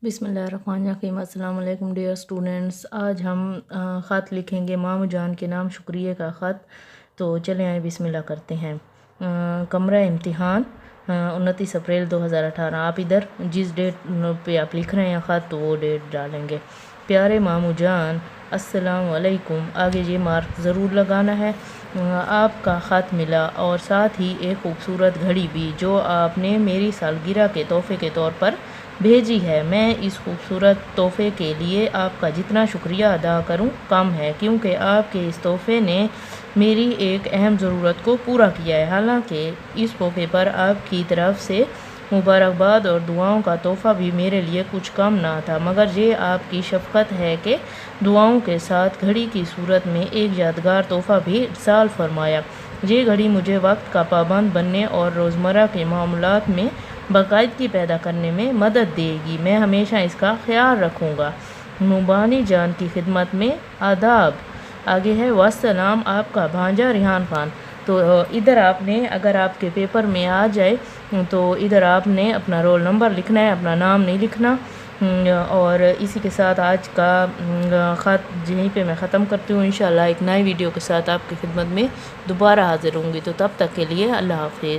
बिस्मिल्लाहिर्रहमानिर्रहीम। अस्सलाम वालेकुम डियर स्टूडेंट्स। आज हम ख़त लिखेंगे मामू जान के नाम शुक्रिया का ख़त। तो चलें आए बिस्मिल्लाह करते हैं। कमरा इम्तिहान 29 अप्रैल 2018। आप इधर जिस डेट पे आप लिख रहे हैं ख़त तो वो डेट डालेंगे। प्यारे मामू जान अस्सलाम वालेकुम। आगे ये मार्क ज़रूर लगाना है। आपका ख़त मिला और साथ ही एक खूबसूरत घड़ी भी जो आपने मेरी सालगिरह के तोहफे के तौर पर भेजी है। मैं इस खूबसूरत तोहफे के लिए आपका जितना शुक्रिया अदा करूं कम है, क्योंकि आपके इस तोहफे ने मेरी एक अहम ज़रूरत को पूरा किया है। हालांकि इस मौके पर आपकी तरफ से मुबारकबाद और दुआओं का तोहफ़ा भी मेरे लिए कुछ कम ना था, मगर ये आपकी शफ़क़त है कि दुआओं के साथ घड़ी की सूरत में एक यादगार तोहफ़ा भी इरसाल फरमाया। ये घड़ी मुझे वक्त का पाबंद बनने और रोज़मर्रा के मामलात में बाकायदगी पैदा करने में मदद देगी। मैं हमेशा इसका ख्याल रखूँगा। नुबानी जान की खिदमत में आदाब। आगे है वस्सलाम, आपका भांजा रिहान खान। तो इधर आपने, अगर आपके पेपर में आ जाए तो इधर आपने अपना रोल नंबर लिखना है, अपना नाम नहीं लिखना। और इसी के साथ आज का ख़त यहीं पे मैं ख़त्म करती हूँ। इंशाल्लाह एक नई वीडियो के साथ आपकी खिदमत में दोबारा हाज़िर होंगी। तो तब तक के लिए अल्लाह हाफ़िज़।